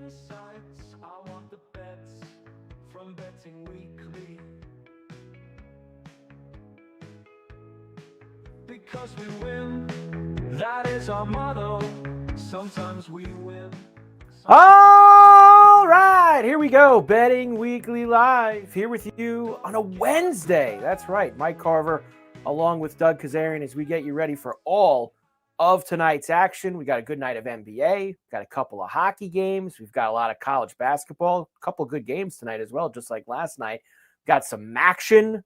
insights. I want the bets from Betting Weekly. Because we win, that is our motto. Sometimes we win. All right, here we go. Betting Weekly Live here with you on a Wednesday. That's right, Mike Carver along with Doug Kezirian as we get you ready for all of tonight's action. We got a good night of NBA, got a couple of hockey games, we've got a lot of college basketball, a couple of good games tonight as well, just like last night. Got some Maction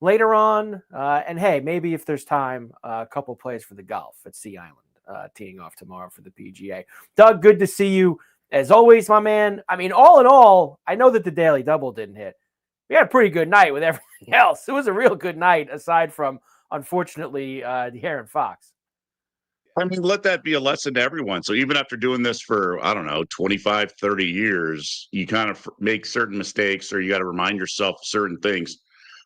later on, and hey, maybe if there's time, a couple plays for the golf at Sea Island, teeing off tomorrow for the PGA. Doug, good to see you. As always, my man. I mean, all in all, I know that the Daily Double didn't hit. We had a pretty good night with everything else. It was a real good night, aside from, unfortunately, the Aaron Fox. I mean, let that be a lesson to everyone. So even after doing this for, I don't know, 25, 30 years, you kind of make certain mistakes or you got to remind yourself of certain things.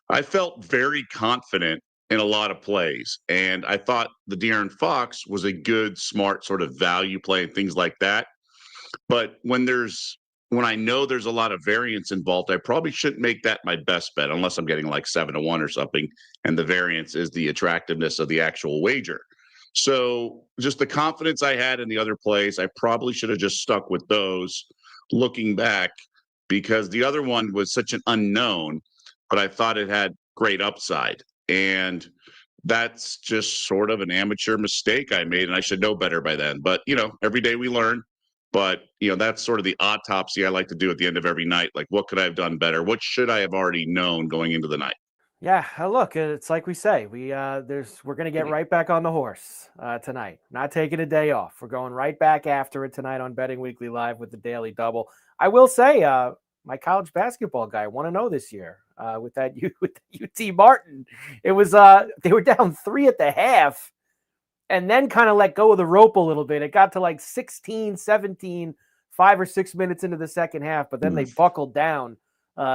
I felt very confident in a lot of plays. And I thought the De'Aaron Fox was a good, smart sort of value play and things like that. But when I know there's a lot of variance involved, I probably shouldn't make that my best bet unless I'm getting like 7-1 or something. And the variance is the attractiveness of the actual wager. So just the confidence I had in the other plays, I probably should have just stuck with those looking back, because the other one was such an unknown, but I thought it had great upside. And that's just sort of an amateur mistake I made, and I should know better by then. But, every day we learn. But, that's sort of the autopsy I like to do at the end of every night. Like, what could I have done better? What should I have already known going into the night? Yeah, look, it's like we say, we're going to get right back on the horse tonight. Not taking a day off. We're going right back after it tonight on Betting Weekly Live with the Daily Double. I will say, my college basketball guy won to know this year with that UT Martin. It was they were down 3 at the half, and then kind of let go of the rope a little bit. It got to like 16, 17, 5 or 6 minutes into the second half, but then they buckled down.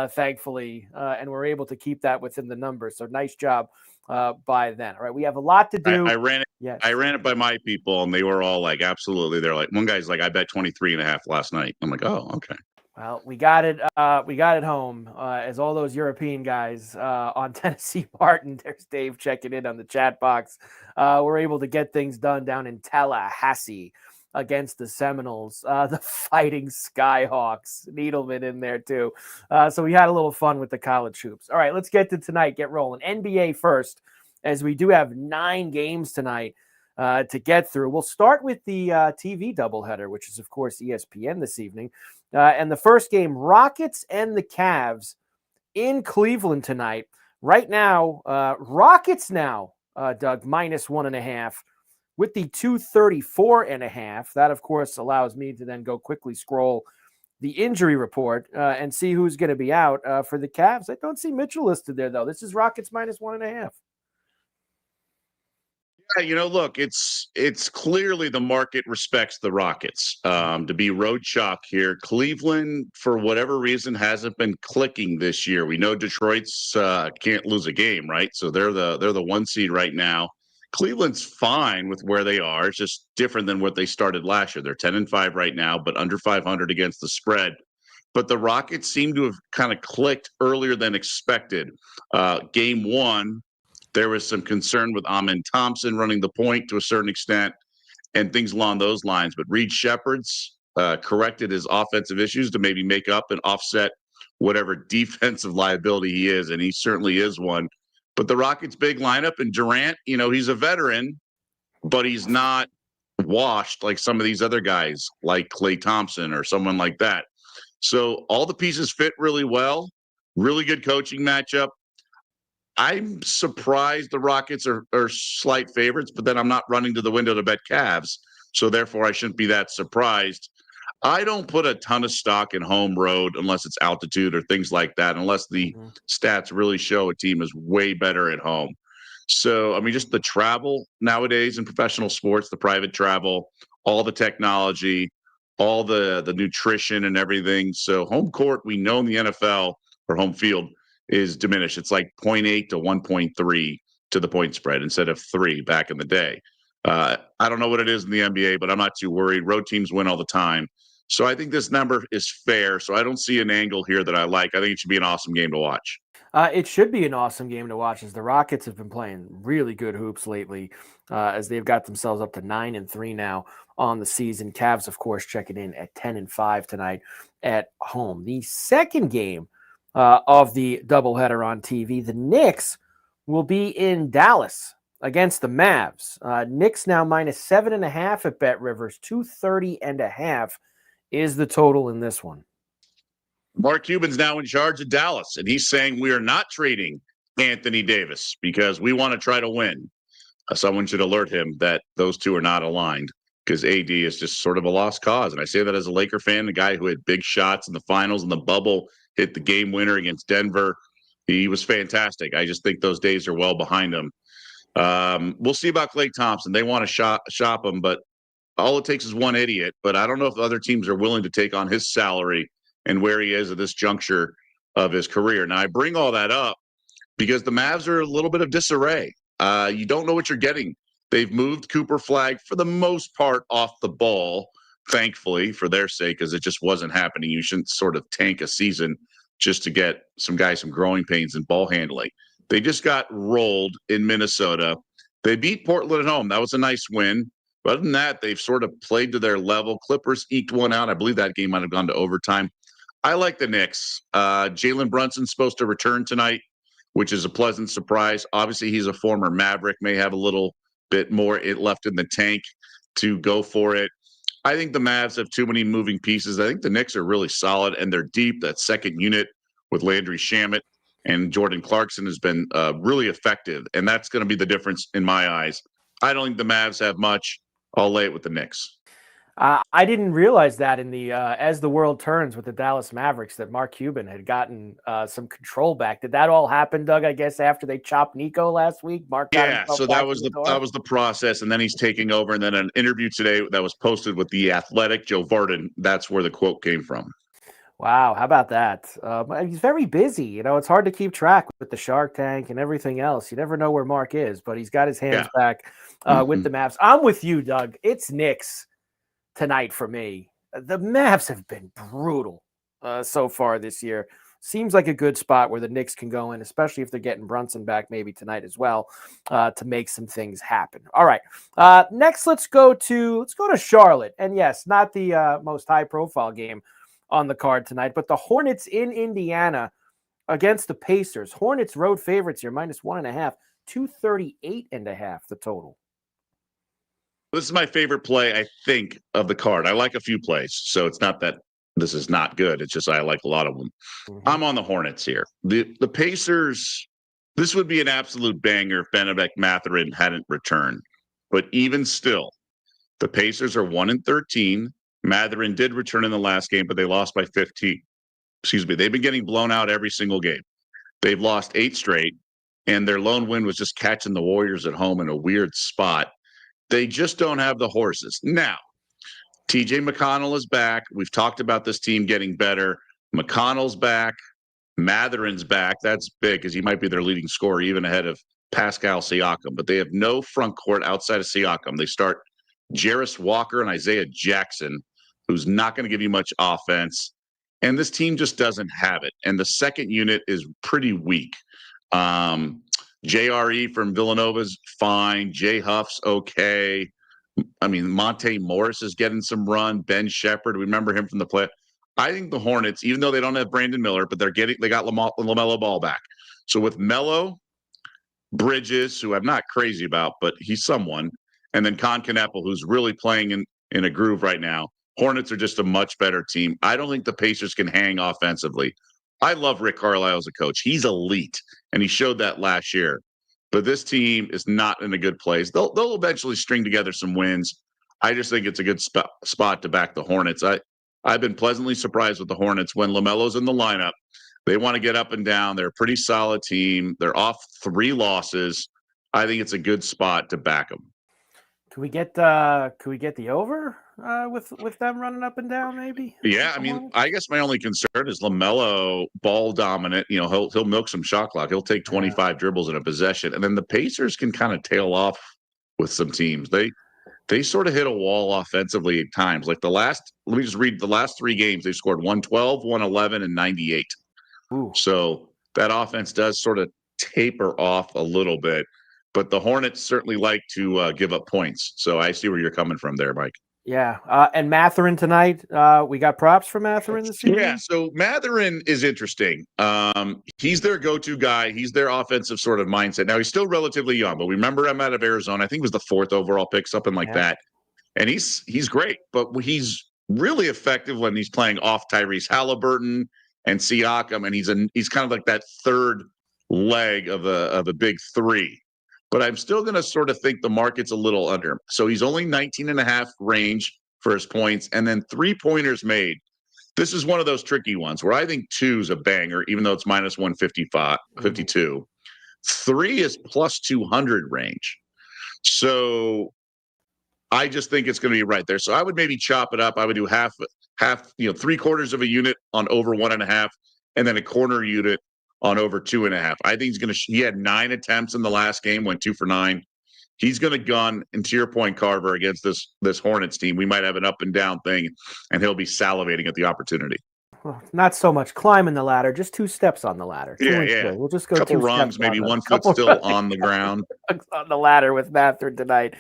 Thankfully, and we're able to keep that within the numbers. So nice job by then. All right, we have a lot to do. I ran it. Yes. I ran it by my people, and they were all like, absolutely. They're like, one guy's like, I bet 23.5 last night. I'm like, oh, okay. Well, we got it. We got it home as all those European guys on Tennessee Martin. There's Dave checking in on the chat box. We're able to get things done down in Tallahassee against the Seminoles, the Fighting Skyhawks. Needleman in there too. So we had a little fun with the college hoops. All right, let's get to tonight. Get rolling. NBA first, as we do have 9 games tonight to get through. We'll start with the TV doubleheader, which is, of course, ESPN this evening. And the first game, Rockets and the Cavs in Cleveland tonight. Right now, Rockets now, Doug, -1.5 with the 234.5. That, of course, allows me to then go quickly scroll the injury report and see who's going to be out for the Cavs. I don't see Mitchell listed there, though. This is Rockets -1.5. Yeah, look, it's clearly the market respects the Rockets. To be road chalk here, Cleveland, for whatever reason, hasn't been clicking this year. We know Detroit's can't lose a game, right? So they're the 1 seed right now. Cleveland's fine with where they are. It's just different than what they started last year. They're 10-5 right now, but under 500 against the spread. But the Rockets seem to have kind of clicked earlier than expected. Game 1, there was some concern with Amen Thompson running the point to a certain extent and things along those lines. But Reed Shepherd's corrected his offensive issues to maybe make up and offset whatever defensive liability he is, and he certainly is one. But the Rockets' big lineup, and Durant, he's a veteran, but he's not washed like some of these other guys, like Klay Thompson or someone like that. So all the pieces fit really well. Really good coaching matchup. I'm surprised the Rockets are slight favorites, but then I'm not running to the window to bet Cavs. So therefore, I shouldn't be that surprised. I don't put a ton of stock in home road unless it's altitude or things like that, unless the stats really show a team is way better at home. So, I mean, just the travel nowadays in professional sports, the private travel, all the technology, all the nutrition and everything. So home court, we know in the NFL, or home field, is diminished. It's like 0.8 to 1.3 to the point spread instead of 3 back in the day. I don't know what it is in the NBA, but I'm not too worried. Road teams win all the time. So I think this number is fair. So I don't see an angle here that I like. I think it should be an awesome game to watch. It should be an awesome game to watch as the Rockets have been playing really good hoops lately as they've got themselves up to 9-3 now on the season. Cavs, of course, checking in at 10-5 tonight at home. The second game of the doubleheader on TV, the Knicks will be in Dallas against the Mavs. Knicks now -7.5 at Bet Rivers, 230.5 is the total in this one. Mark Cuban's now in charge of Dallas, and he's saying we are not trading Anthony Davis because we want to try to win. Someone should alert him that those two are not aligned because AD is just sort of a lost cause. And I say that as a Laker fan, the guy who had big shots in the finals and the bubble, hit the game winner against Denver. He was fantastic. I just think those days are well behind him. We'll see about Klay Thompson. They want to shop him, but all it takes is one idiot. But I don't know if other teams are willing to take on his salary and where he is at this juncture of his career. Now, I bring all that up because the Mavs are a little bit of disarray. You don't know what you're getting. They've moved Cooper Flag for the most part off the ball, thankfully, for their sake, because it just wasn't happening. You shouldn't sort of tank a season just to get some guys some growing pains and ball handling. They just got rolled in Minnesota. They beat Portland at home. That was a nice win. But other than that, they've sort of played to their level. Clippers eked one out. I believe that game might have gone to overtime. I like the Knicks. Jalen Brunson's supposed to return tonight, which is a pleasant surprise. Obviously, he's a former Maverick, may have a little bit more left in the tank to go for it. I think the Mavs have too many moving pieces. I think the Knicks are really solid, and they're deep. That second unit with Landry Shamet and Jordan Clarkson has been really effective, and that's going to be the difference in my eyes. I don't think the Mavs have much. I'll lay it with the Knicks. I didn't realize that in the as the world turns with the Dallas Mavericks that Mark Cuban had gotten some control back. Did that all happen, Doug? I guess after they chopped Nico last week, Mark got himself so back that was the process, and then he's taking over. And then an interview today that was posted with the Athletic, Joe Varden. That's where the quote came from. Wow, how about that? He's very busy. You know, it's hard to keep track with the Shark Tank and everything else. You never know where Mark is, but he's got his hands back with the Mavs. I'm with you, Doug. It's Knicks tonight for me. The Mavs have been brutal so far this year. Seems like a good spot where the Knicks can go in, especially if they're getting Brunson back maybe tonight as well to make some things happen. All right, next let's go to Charlotte, and yes, not the most high profile game on the card tonight, but the Hornets in Indiana against the Pacers. Hornets road favorites here, -1.5, 238.5 the total. This is my favorite play, I think, of the card. I like a few plays, so it's not that this is not good. It's just I like a lot of them. Mm-hmm. I'm on the Hornets here. The Pacers, this would be an absolute banger if Benedict Mathurin hadn't returned. But even still, the Pacers are 1-13. Mathurin did return in the last game, but they lost by 15. Excuse me. They've been getting blown out every single game. They've lost 8 straight, and their lone win was just catching the Warriors at home in a weird spot. They just don't have the horses. Now, TJ McConnell is back. We've talked about this team getting better. McConnell's back. Mathurin's back. That's big because he might be their leading scorer, even ahead of Pascal Siakam. But they have no front court outside of Siakam. They start Jarris Walker and Isaiah Jackson, who's not going to give you much offense. And this team just doesn't have it. And the second unit is pretty weak. JRE from Villanova's fine. Jay Huff's okay. I mean, Monte Morris is getting some run. Ben Shepherd, remember him from the play. I think the Hornets, even though they don't have Brandon Miller, but they got LaMelo Ball back. So with Melo, Bridges, who I'm not crazy about, but he's someone, and then Con Kneppel, who's really playing in a groove right now. Hornets are just a much better team. I don't think the Pacers can hang offensively. I love Rick Carlisle as a coach. He's elite, and he showed that last year. But this team is not in a good place. They'll eventually string together some wins. I just think it's a good spot to back the Hornets. I've been pleasantly surprised with the Hornets when LaMelo's in the lineup. They want to get up and down. They're a pretty solid team. They're off 3 losses. I think it's a good spot to back them. Could we get the over with them running up and down? Maybe. Yeah, I mean, I guess my only concern is LaMelo ball dominant. You know, he'll milk some shot clock. He'll take 25 dribbles in a possession, and then the Pacers can kind of tail off with some teams. they sort of hit a wall offensively at times. Like let me just read the last 3 games. They scored 112, 111, and 98. Ooh. So that offense does sort of taper off a little bit, but the Hornets certainly like to give up points. So I see where you're coming from there, Mike. Yeah. And Matherin tonight, we got props for Matherin this evening? Yeah, so Matherin is interesting. He's their go-to guy. He's their offensive sort of mindset. Now, he's still relatively young, but we remember him out of Arizona. I think it was the 4th overall pick, something like that. And he's great, but he's really effective when he's playing off Tyrese Halliburton and Siakam, and he's kind of like that third leg of a big 3. But I'm still going to sort of think the market's a little under him. So he's only 19.5 range for his points, and then 3-pointers made. This is one of those tricky ones where I think 2 is a banger, even though it's minus 155, 52. 3 is plus 200 range. So I just think it's going to be right there. So I would maybe chop it up. I would do half, 3/4 of a unit on over 1.5, and then a quarter unit on over 2.5. I think he had 9 attempts in the last game, went 2 for 9. He's going to gun, and to your point, Carver, against this Hornets team. We might have an up and down thing, and he'll be salivating at the opportunity. Well, not so much climbing the ladder, just 2 steps on the ladder. Yeah. We'll just go couple 2 rungs, steps maybe on 1 foot still on the ground. on the ladder with Matherin tonight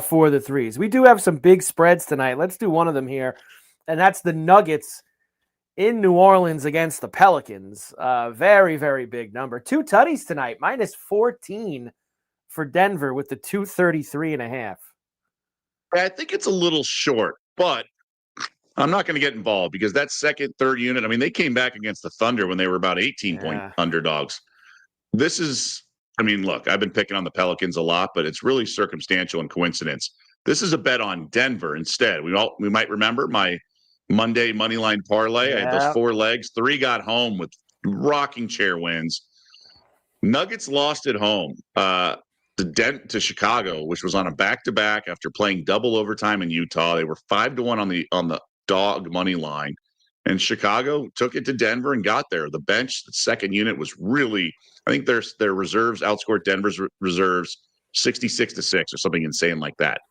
for the threes. We do have some big spreads tonight. Let's do one of them here, and that's the Nuggets in New Orleans against the Pelicans. Very, very big number. 2 tutties tonight, minus 14 for Denver with the 233.5. I think it's a little short, but I'm not going to get involved because that second, third unit, I mean, they came back against the Thunder when they were about 18-point underdogs. This is, I mean, look, I've been picking on the Pelicans a lot, but it's really circumstantial and coincidence. This is a bet on Denver instead. We might remember my Monday moneyline parlay. I had those 4 legs. 3 got home with rocking chair wins. Nuggets lost at home to Chicago, which was on a back-to-back after playing double overtime in Utah. They were 5-1 on the dog money line, and Chicago took it to Denver and got there. The bench, the second unit, was really, I think their reserves outscored Denver's reserves 66-6 or something insane like that.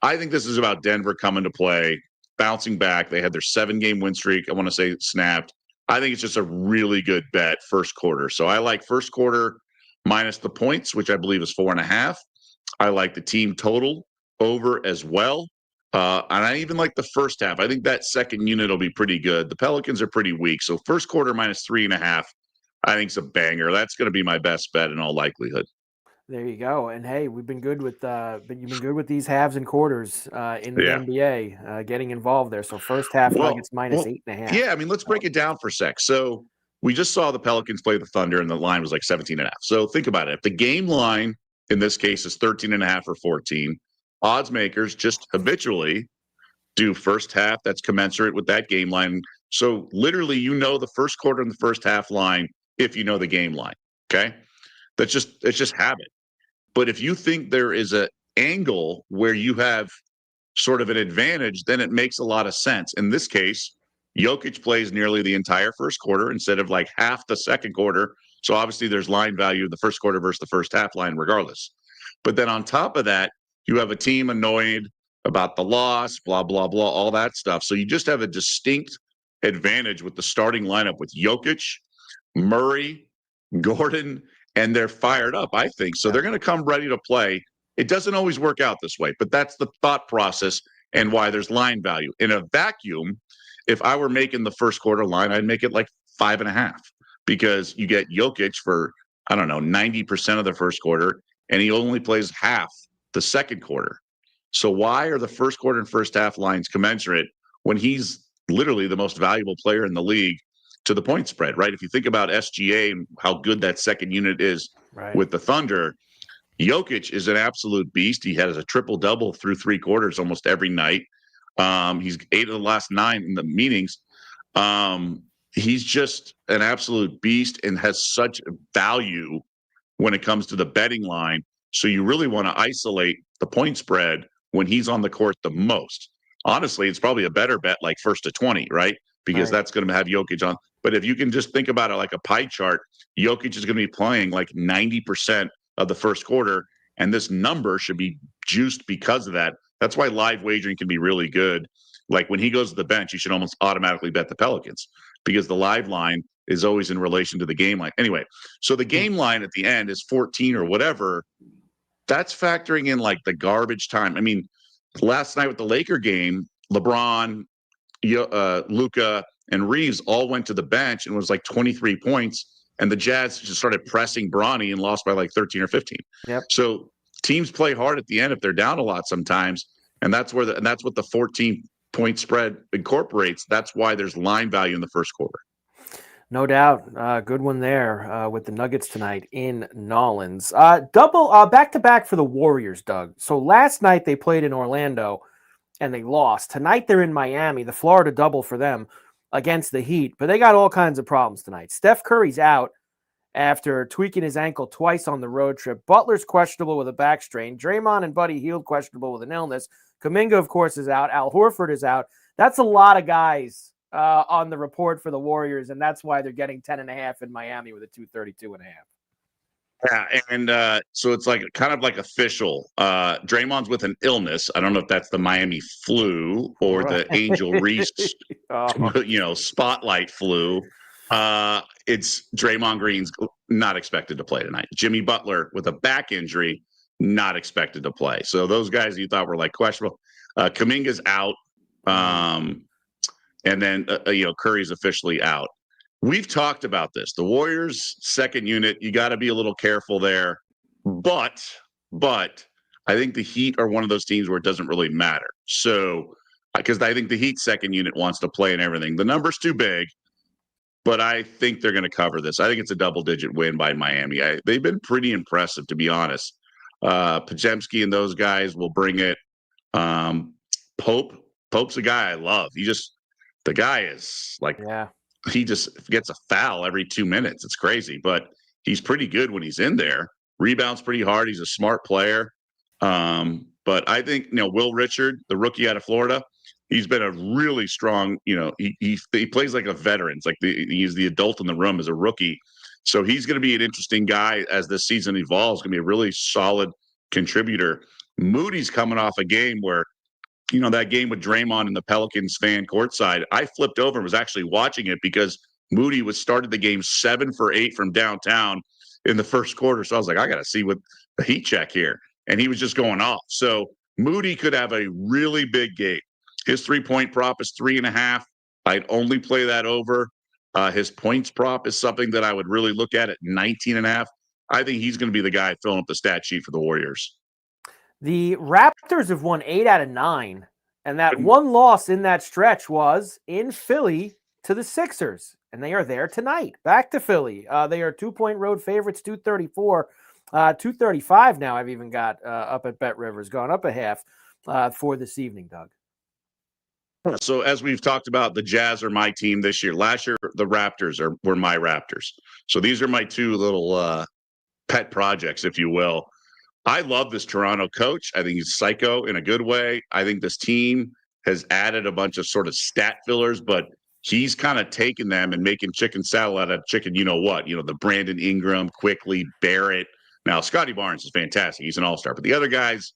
I think this is about Denver coming to play, bouncing back. They had their 7-game win streak, I want to say, snapped. I think it's just a really good bet first quarter. So I like first quarter minus the points, which I believe is 4.5. I like the team total over as well. And I even like the first half. I think that second unit will be pretty good. The Pelicans are pretty weak. So first quarter minus 3.5, I think is a banger. That's going to be my best bet in all likelihood. There you go. And hey, we've been good with but you've been good with these halves and quarters in the NBA, getting involved there. So first half Nuggets minus 8.5. Yeah, I mean, let's break it down for a sec. So we just saw the Pelicans play the Thunder, and the line was like 17.5. So think about it. If the game line in this case is 13.5 or 14, odds makers just habitually do first half that's commensurate with that game line. So literally, the first quarter and the first half line if you know the game line. Okay, it's just habit. But if you think there is an angle where you have sort of an advantage, then it makes a lot of sense. In this case, Jokic plays nearly the entire first quarter instead of like half the second quarter. So obviously there's line value in the first quarter versus the first half line regardless. But then on top of that, you have a team annoyed about the loss, blah, blah, blah, all that stuff. So you just have a distinct advantage with the starting lineup with Jokic, Murray, Gordon, and they're fired up, I think. So they're going to come ready to play. It doesn't always work out this way, but that's the thought process and why there's line value. In a vacuum, if I were making the first quarter line, I'd make it like 5.5 because you get Jokic for, 90% of the first quarter, and he only plays half the second quarter. So why are the first quarter and first half lines commensurate when he's literally the most valuable player in the league to the point spread, right? If you think about SGA and how good that second unit is with the Thunder, Jokic is an absolute beast. He has a triple-double through 3 quarters almost every night. He's 8 of the last 9 in the meetings. He's just an absolute beast and has such value when it comes to the betting line. So you really want to isolate the point spread when he's on the court the most. Honestly, it's probably a better bet like first to 20, right? Because that's going to have Jokic on. But if you can just think about it like a pie chart, Jokic is going to be playing like 90% of the first quarter, And this number should be juiced because of that. That's why live wagering can be really good. Like when he goes to the bench, you should almost automatically bet the Pelicans because the live line is always in relation to the game line. Anyway, so the game line at the end is 14 or whatever. That's factoring in like the garbage time. I mean, last night with the Laker game, LeBron, Luka, and Reeves all went to the bench and it was like 23 points. And the Jazz just started pressing Bronny and lost by like 13 or 15. Yep. So teams play hard at the end if they're down a lot sometimes. And that's where that's what the 14-point spread incorporates. That's why there's line value in the first quarter. No doubt. Good one there with the Nuggets tonight in Nolens. Double back-to-back for the Warriors, Doug. So last night they played in Orlando and they lost. Tonight they're in Miami, the Florida double for them against the Heat. But they got all kinds of problems tonight. Steph Curry's out after tweaking his ankle twice on the road trip. Butler's questionable with a back strain. Draymond and Buddy Hield questionable with an illness. Kuminga, of course, is out. Al Horford is out. That's a lot of guys on the report for the Warriors, and that's why they're getting 10.5 in Miami with a 232.5. Yeah, and so it's like kind of like official. Draymond's with an illness. I don't know if that's the Miami flu or the Angel Reese, spotlight flu. It's Draymond Green's not expected to play tonight. Jimmy Butler with a back injury, not expected to play. So those guys you thought were like questionable. Kuminga's out. And then, Curry's officially out. We've talked about this. The Warriors' second unit, you got to be a little careful there. But I think the Heat are one of those teams where it doesn't really matter. So, because I think the Heat's second unit wants to play and everything. The number's too big, but I think they're going to cover this. I think it's a double-digit win by Miami. They've been pretty impressive, to be honest. Podziemski and those guys will bring it. Pope's a guy I love. The guy is like, he just gets a foul every 2 minutes. It's crazy, but he's pretty good when he's in there. Rebounds pretty hard. He's a smart player. But I think, Will Richard, the rookie out of Florida, he's been a really strong, he plays like a veteran. It's like he's the adult in the room as a rookie. So he's going to be an interesting guy as this season evolves, going to be a really solid contributor. Moody's coming off a game where, that game with Draymond and the Pelicans fan courtside, I flipped over and was actually watching it because Moody started the game 7 for 8 from downtown in the first quarter. So I was like, I got to see what the heat check here. And he was just going off. So Moody could have a really big game. His 3-point prop is 3.5. I'd only play that over. His points prop is something that I would really look at 19.5. I think he's going to be the guy filling up the stat sheet for the Warriors. The Raptors have won 8 out of 9, and that one loss in that stretch was in Philly to the Sixers, and they are there tonight. Back to Philly. They are 2-point road favorites, 234, 235 now. I've even got up at Bet Rivers, gone up a half for this evening, Doug. So as we've talked about, the Jazz are my team this year. Last year, the Raptors were my Raptors. So these are my two little pet projects, if you will. I love this Toronto coach. I think he's psycho in a good way. I think this team has added a bunch of sort of stat fillers, but he's kind of taken them and making chicken salad out of chicken, the Brandon Ingram, Quickly, Barrett. Now, Scotty Barnes is fantastic. He's an all-star. But the other guys,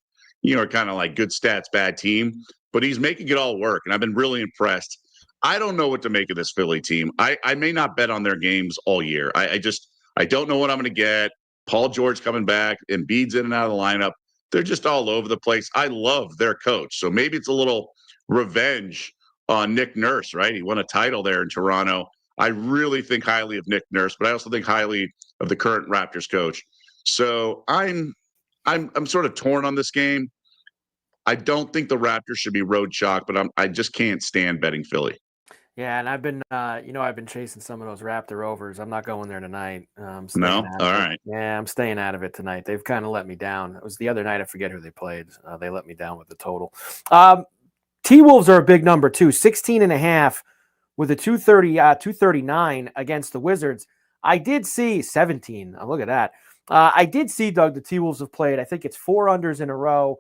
are kind of like good stats, bad team. But he's making it all work, and I've been really impressed. I don't know what to make of this Philly team. I may not bet on their games all year. I don't know what I'm going to get. Paul George coming back, Embiid's in and out of the lineup. They're just all over the place. I love their coach. So maybe it's a little revenge on Nick Nurse, right? He won a title there in Toronto. I really think highly of Nick Nurse, but I also think highly of the current Raptors coach. So I'm sort of torn on this game. I don't think the Raptors should be road chalk, but I just can't stand betting Philly. Yeah, and I've been chasing some of those Raptor overs. I'm not going there tonight. No? All right. Yeah, I'm staying out of it tonight. They've kind of let me down. It was the other night. I forget who they played. They let me down with the total. T-Wolves are a big number too. 16.5 with a 239 against the Wizards. I did see 17. Oh, look at that. I did see, Doug, the T-Wolves have played, I think it's 4 unders in a row.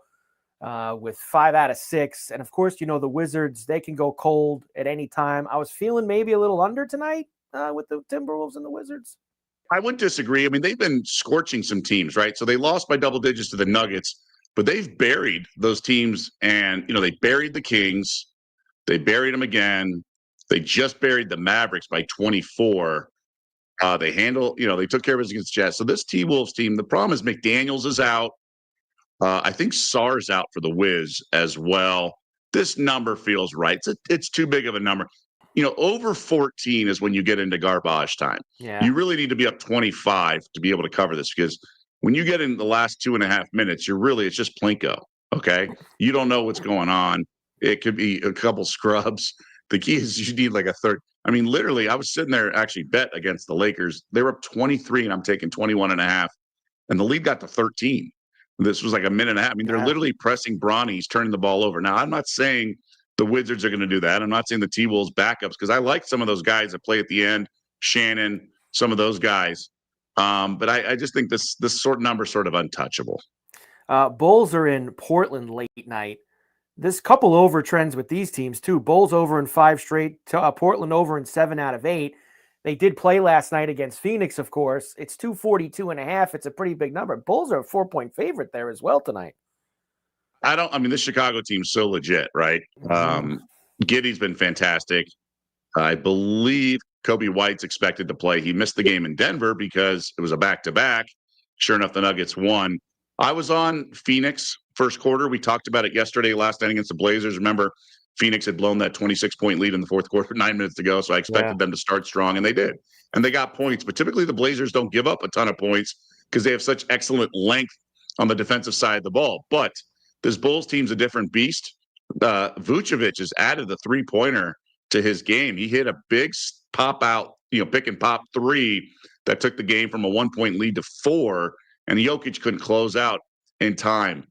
With 5 out of 6. And of course, the Wizards, they can go cold at any time. I was feeling maybe a little under tonight with the Timberwolves and the Wizards. I wouldn't disagree. I mean, they've been scorching some teams, right? So they lost by double digits to the Nuggets, but they've buried those teams. And, they buried the Kings. They buried them again. They just buried the Mavericks by 24. They took care of us against the Jazz. So this T-Wolves team, the problem is McDaniels is out. I think Sarr's out for the Wiz as well. This number feels right. It's too big of a number. Over 14 is when you get into garbage time. Yeah. You really need to be up 25 to be able to cover this, because when you get in the last 2.5 minutes, it's just Plinko. Okay. You don't know what's going on. It could be a couple scrubs. The key is you need like a third. I mean, literally, I was sitting there actually bet against the Lakers. They were up 23 and I'm taking 21.5. And the lead got to 13. This was like a minute and a half. I mean, they're literally pressing Bronny. He's turning the ball over. Now, I'm not saying the Wizards are going to do that. I'm not saying the T-Wolves backups, because I like some of those guys that play at the end, Shannon, some of those guys. But I just think this sort of number is sort of untouchable. Bulls are in Portland late night. This couple over trends with these teams too. Bulls over in 5 straight, Portland over in 7 out of 8. They did play last night against Phoenix, of course. It's 242.5. It's a pretty big number. Bulls are a 4-point favorite there as well tonight. This Chicago team's so legit, right? Giddey's been fantastic. I believe Kobe White's expected to play. He missed the game in Denver because it was a back-to-back. Sure enough, the Nuggets won. I was on Phoenix first quarter. We talked about it yesterday, last night against the Blazers. Remember, Phoenix had blown that 26-point lead in the fourth quarter with 9 minutes to go, so I expected them to start strong, and they did. And they got points. But typically the Blazers don't give up a ton of points because they have such excellent length on the defensive side of the ball. But this Bulls team's a different beast. Vucevic has added the three-pointer to his game. He hit a big pop-out, pick and pop three that took the game from a 1-point lead to 4, and Jokic couldn't close out in time.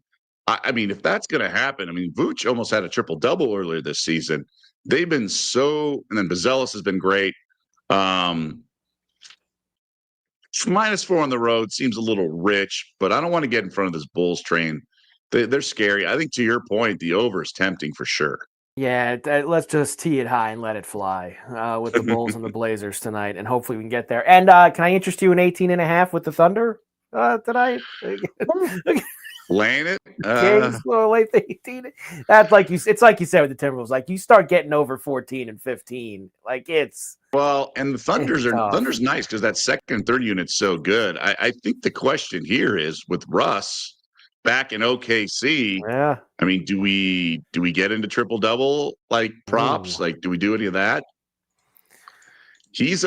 I mean, if that's going to happen, Vooch almost had a triple-double earlier this season. They've been and then Bazelis has been great. -4 on the road seems a little rich, but I don't want to get in front of this Bulls train. They're scary. I think, to your point, the over is tempting for sure. Yeah, let's just tee it high and let it fly with the Bulls and the Blazers tonight, and hopefully we can get there. And can I interest you in 18.5 with the Thunder tonight? Laying it? Late 18. That's it's like you said with the Timberwolves. Like, you start getting over 14 and 15. Like, it's and the Thunder's nice because that second and third unit's so good. I think the question here is, with Russ back in OKC. Yeah. Do we get into triple double like props? Like, do we do any of that? He's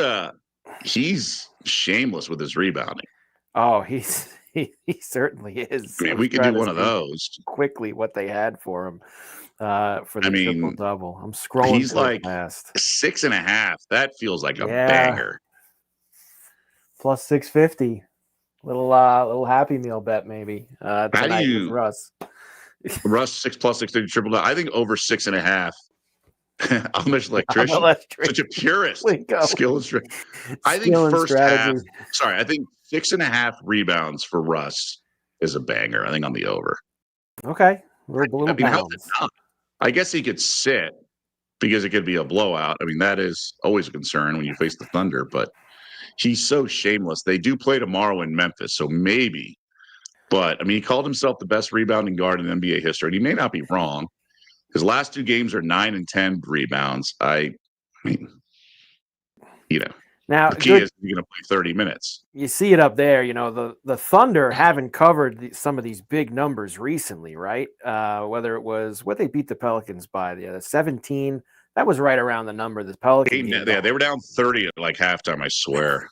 shameless with his rebounding. Oh, he certainly is. We could do one of those quickly. What they had for him for the triple double. I'm scrolling. He's like fast. 6.5. That feels like a banger. Plus 650. Little Happy Meal bet maybe. How do you Russ? Russ 6 plus 630 triple double. I think over 6.5. I'm an electrician. Such a purist. Skill and strategy. I think first half. Sorry, I think 6.5 rebounds for Russ is a banger. I think on the over. Okay. I guess he could sit because it could be a blowout. That is always a concern when you face the Thunder, but he's so shameless. They do play tomorrow in Memphis, so maybe. But, he called himself the best rebounding guard in NBA history, and he may not be wrong. His last 2 games are 9 and 10 rebounds. Now, the key is you're going to play 30 minutes. You see it up there. The Thunder haven't covered some of these big numbers recently, right? Whether it was what they beat the Pelicans by, the 17. That was right around the number the Pelicans. Yeah, they were down 30 at like halftime, I swear.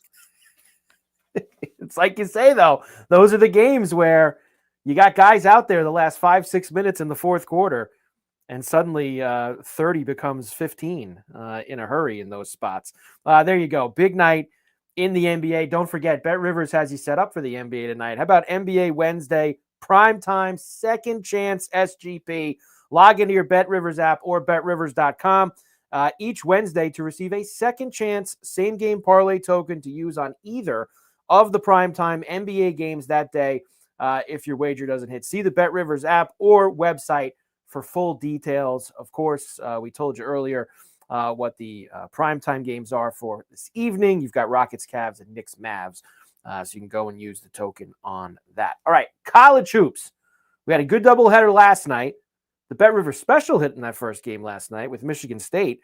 It's like you say, though. Those are the games where you got guys out there the last 5-6 minutes in the fourth quarter, and suddenly 30 becomes 15 in a hurry in those spots. There you go. Big night in the NBA. Don't forget, Bet Rivers has you set up for the NBA tonight. How about NBA Wednesday, primetime, second chance SGP? Log into your Bet Rivers app or betrivers.com each Wednesday to receive a second chance same-game parlay token to use on either of the primetime NBA games that day if your wager doesn't hit. See the Bet Rivers app or website for full details. Of course, we told you earlier, what the primetime games are for this evening. You've got Rockets, Cavs, and Knicks, Mavs. So you can go and use the token on that. All right, college hoops. We had a good doubleheader last night. The Bet River Special hit in that first game last night with Michigan State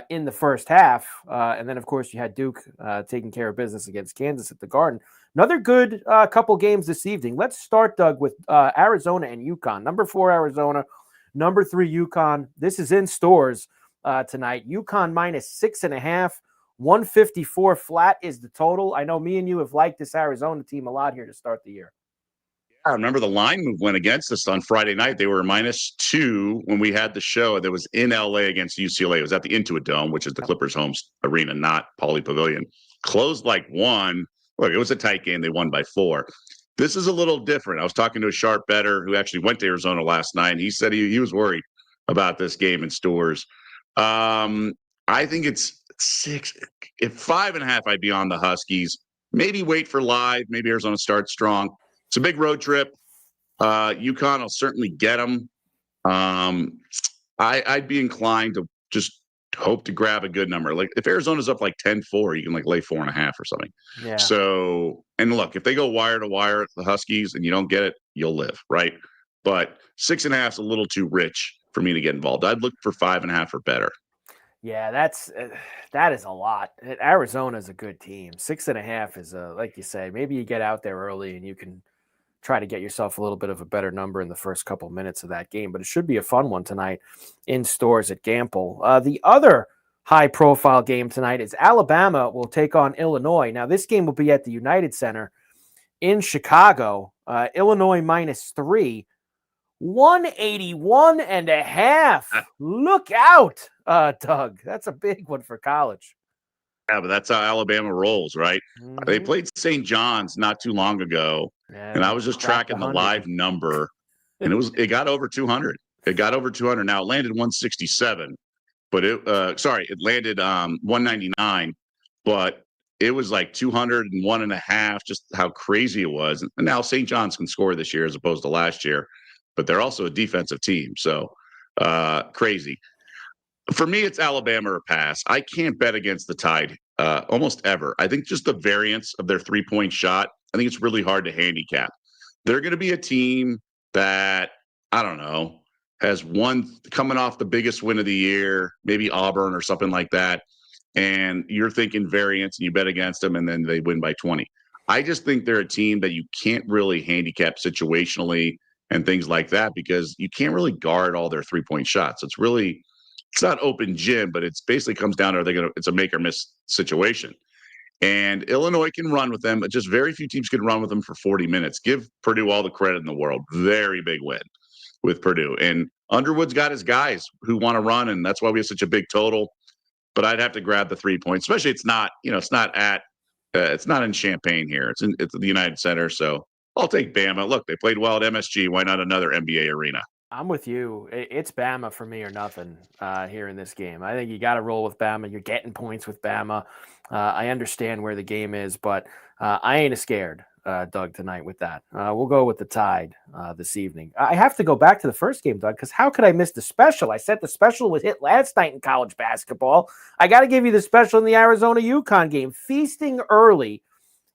in the first half. And then, of course, you had Duke taking care of business against Kansas at the Garden. Another good couple games this evening. Let's start, Doug, with Arizona and UConn. Number 4, Arizona. Number 3, UConn. This is in stores tonight. UConn -6.5. 154 flat is the total. I know me and you have liked this Arizona team a lot here to start the year. I remember the line move went against us on Friday night. They were -2 when we had the show that was in LA against UCLA. It was at the Intuit Dome, which is the Clippers' home arena, not Pauley Pavilion. Closed like 1. Look, it was a tight game. They won by 4. This is a little different. I was talking to a sharp bettor who actually went to Arizona last night, and he said he was worried about this game in stores. I think it's 6. If 5.5, I'd be on the Huskies. Maybe wait for live. Maybe Arizona starts strong. It's a big road trip. UConn will certainly get them. I'd be inclined to just hope to grab a good number. Like if Arizona's up like 10-4, you can like lay 4.5 or something. Yeah. So, and look, if they go wire to wire at the Huskies and you don't get it, you'll live, right? But 6.5 is a little too rich for me to get involved. I'd look for 5.5 or better. Yeah, that is a lot. Arizona is a good team. 6.5 is like you say, maybe you get out there early and you can try to get yourself a little bit of a better number in the first couple minutes of that game. But it should be a fun one tonight in stores at Gamble. The other high-profile game tonight is Alabama will take on Illinois. Now, this game will be at the United Center in Chicago. Illinois -3. 181.5. Look out, Doug. That's a big one for college. Yeah, but that's how Alabama rolls, right? Mm-hmm. They played St. John's not too long ago, and I was just tracking the live number, and it got over 200. It got over 200. Now it landed 167, but it landed 199, but it was like 201.5. Just how crazy it was. And now St. John's can score this year as opposed to last year, but they're also a defensive team, so crazy. For me, it's Alabama or pass. I can't bet against the Tide almost ever. I think just the variance of their three-point shot, I think it's really hard to handicap. They're going to be a team that, I don't know, has one coming off the biggest win of the year, maybe Auburn or something like that, and you're thinking variance and you bet against them and then they win by 20. I just think they're a team that you can't really handicap situationally and things like that because you can't really guard all their three-point shots. It's not open gym, but it's basically comes down to it's a make or miss situation. And Illinois can run with them, but just very few teams can run with them for 40 minutes. Give Purdue all the credit in the world. Very big win with Purdue. And Underwood's got his guys who want to run, and that's why we have such a big total. But I'd have to grab the 3 points, especially it's not in Champaign here. It's at the United Center. So I'll take Bama. Look, they played well at MSG. Why not another NBA arena? I'm with you. It's Bama for me or nothing here in this game. I think you got to roll with Bama. You're getting points with Bama. I understand where the game is, but I ain't scared, Doug, tonight with that. We'll go with the Tide this evening. I have to go back to the first game, Doug, because how could I miss the special? I said the special was hit last night in college basketball. I got to give you the special in the Arizona-UConn game. Feasting early,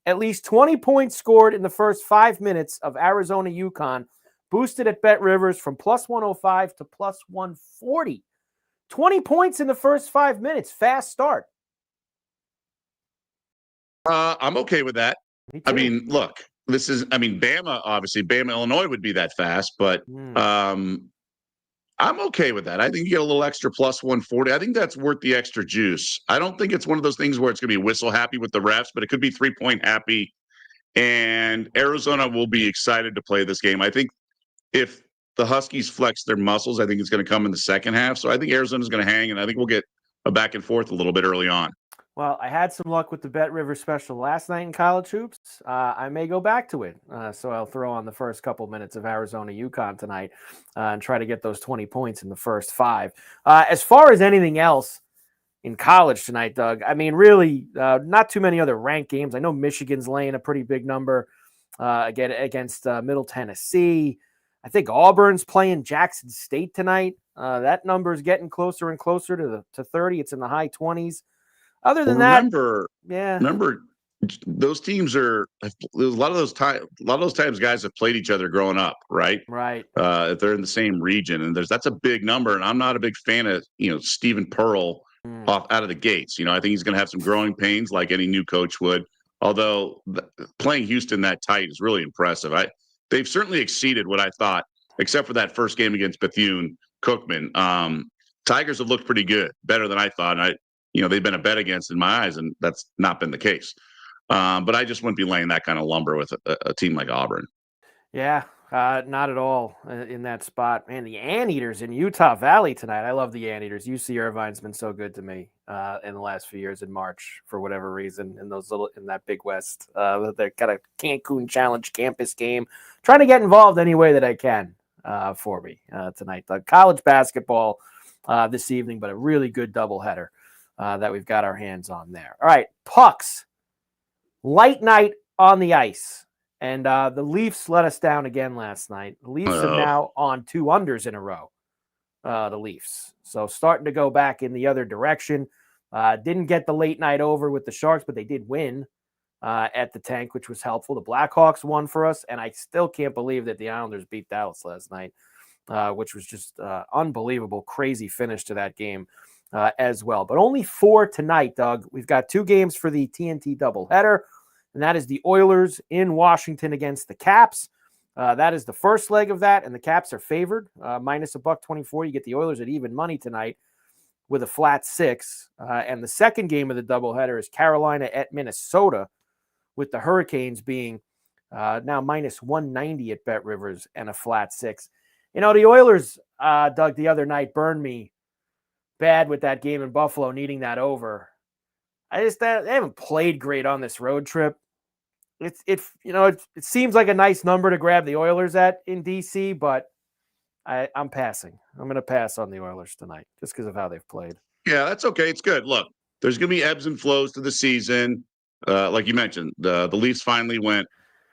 at least 20 points scored in the first 5 minutes of Arizona-UConn. Boosted at Bet Rivers from +105 to +140. 20 points in the first 5 minutes. Fast start. I'm okay with that. I mean, look, Bama, obviously, Illinois would be that fast, but I'm okay with that. I think you get a little extra +140. I think that's worth the extra juice. I don't think it's one of those things where it's going to be whistle happy with the refs, but it could be 3-point happy. And Arizona will be excited to play this game. I think if the Huskies flex their muscles, I think it's going to come in the second half. So I think Arizona's going to hang, and I think we'll get a back and forth a little bit early on. Well, I had some luck with the Bet River special last night in college hoops. I may go back to it. So I'll throw on the first couple minutes of Arizona-UConn tonight and try to get those 20 points in the first 5. As far as anything else in college tonight, Doug, I mean, really not too many other ranked games. I know Michigan's laying a pretty big number against Middle Tennessee. I think Auburn's playing Jackson State tonight. That number is getting closer and closer to 30. It's in the high 20s. Other than Remember, those teams are there's a lot of those times guys have played each other growing up, right? Right. If they're in the same region, and that's a big number. And I'm not a big fan of Stephen Pearl off out of the gates. I think he's going to have some growing pains like any new coach would. Although playing Houston that tight is really impressive. They've certainly exceeded what I thought, except for that first game against Bethune-Cookman. Tigers have looked pretty good, better than I thought. And they've been a bet against in my eyes, and that's not been the case. But I just wouldn't be laying that kind of lumber with a team like Auburn. Yeah, not at all in that spot. Man, the Anteaters in Utah Valley tonight. I love the Anteaters. UC Irvine's been so good to me in the last few years in March for whatever reason in that Big West. They're kind of Cancun Challenge campus game. Trying to get involved any way that I can for me tonight. The college basketball this evening, but a really good doubleheader that we've got our hands on there. All right, pucks. Light night on the ice. And the Leafs let us down again last night. The Leafs are now on 2 unders in a row, the Leafs. So starting to go back in the other direction. Didn't get the late night over with the Sharks, but they did win at the tank, which was helpful. The Blackhawks won for us, and I still can't believe that the Islanders beat Dallas last night, which was just unbelievable, crazy finish to that game as well. But only 4 tonight, Doug. We've got 2 games for the TNT doubleheader. And that is the Oilers in Washington against the Caps. That is the first leg of that, and the Caps are favored, minus $1.24. You get the Oilers at even money tonight with a flat 6. And the second game of the doubleheader is Carolina at Minnesota, with the Hurricanes being now minus 190 at BetRivers and a flat 6. The Oilers, Doug, the other night burned me bad with that game in Buffalo, needing that over. They haven't played great on this road trip. It seems like a nice number to grab the Oilers at in DC, but I'm passing. I'm going to pass on the Oilers tonight just because of how they've played. Yeah, that's okay. It's good. Look, there's going to be ebbs and flows to the season. Like you mentioned, the Leafs finally went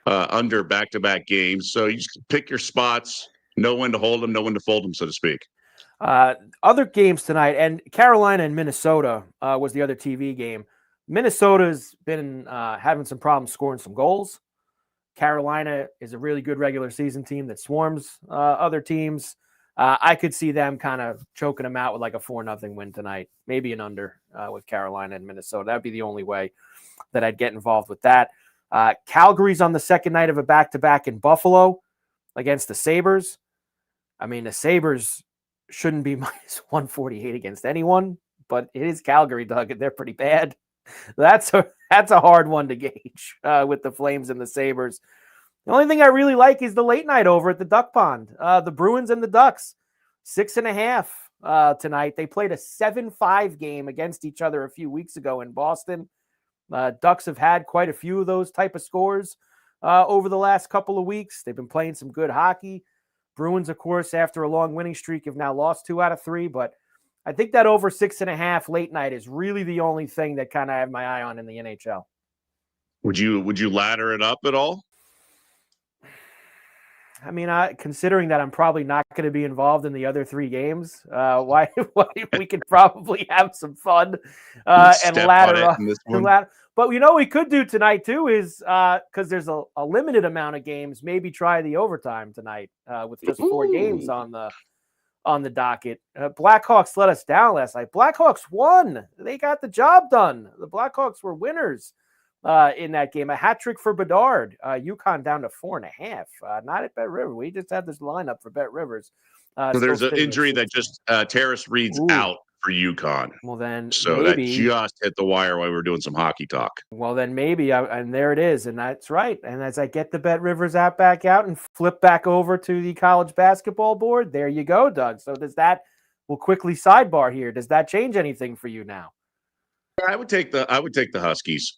under back-to-back games. So you just pick your spots, know when to hold them, know when to fold them, so to speak. Other games tonight, and Carolina and Minnesota was the other TV game. Minnesota's been having some problems scoring some goals. Carolina is a really good regular season team that swarms other teams. I could see them kind of choking them out with like a 4-0 win tonight, maybe an under with Carolina and Minnesota. That'd be the only way that I'd get involved with that. Calgary's on the second night of a back-to-back in Buffalo against the Sabres. I mean, the Sabres shouldn't be minus 148 against anyone, but it is Calgary, Doug, and they're pretty bad. That's a hard one to gauge with the Flames and the Sabres. The only thing I really like is the late night over at the Duck Pond. The Bruins and the Ducks, 6.5 tonight. They played a 7-5 game against each other a few weeks ago in Boston. Ducks have had quite a few of those type of scores over the last couple of weeks. They've been playing some good hockey. Bruins, of course, after a long winning streak, have now lost 2 out of 3, but I think that over 6.5 late night is really the only thing that kind of I have my eye on in the NHL. Would you ladder it up at all? I mean, considering that I'm probably not going to be involved in the other 3 games, why we could probably have some fun and ladder up. But we could do tonight too is because there's a limited amount of games, maybe try the overtime tonight with just 4 games on the docket. Blackhawks let us down last night. Blackhawks won. They got the job done. The Blackhawks were winners in that game. A hat trick for Bedard. UConn down to 4.5. Not at BetRivers. We just had this lineup for BetRivers. So there's an injury that just Terrace Reed's out for UConn. Well, then so maybe, that just hit the wire while we were doing some hockey talk. Well, then maybe, and there it is, and that's right. And as I get the BetRivers app back out and flip back over to the college basketball board, there you go, Doug. So we'll quickly sidebar here. Does that change anything for you now? I would take the Huskies.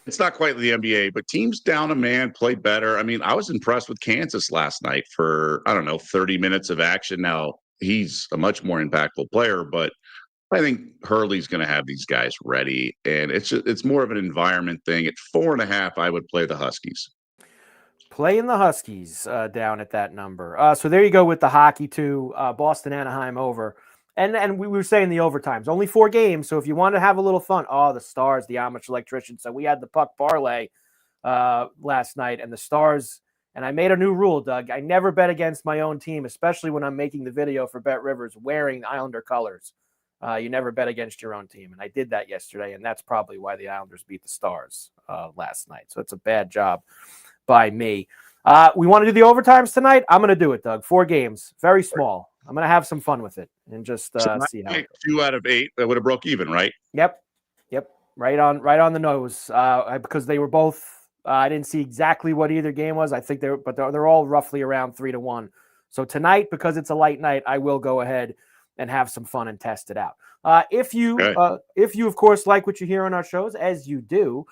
It's not quite the NBA, but teams down a man play better. I mean, I was impressed with Kansas last night for 30 minutes of action. Now he's a much more impactful player, but I think Hurley's going to have these guys ready, and it's more of an environment thing. At 4.5, I would play the Huskies. Playing the Huskies down at that number. So there you go with the hockey too. Boston, Anaheim over. And we were saying the overtimes. Only 4 games. So if you want to have a little fun, the Stars, the Amish Electricians. So we had the puck parlay last night, and the Stars. And I made a new rule, Doug. I never bet against my own team, especially when I'm making the video for Bet Rivers wearing the Islander colors. You never bet against your own team. And I did that yesterday, and that's probably why the Islanders beat the Stars last night. So it's a bad job by me. We want to do the overtimes tonight. I'm going to do it, Doug. 4 games, very small. I'm going to have some fun with it and just see how it goes. 2 out of 8 that would have broke even, right? Yep. Right on the nose. Because they were both. I didn't see exactly what either game was. I think they're all roughly around 3-1. So tonight, because it's a light night, I will go ahead and have some fun and test it out. If you, of course, like what you hear on our shows, as you do,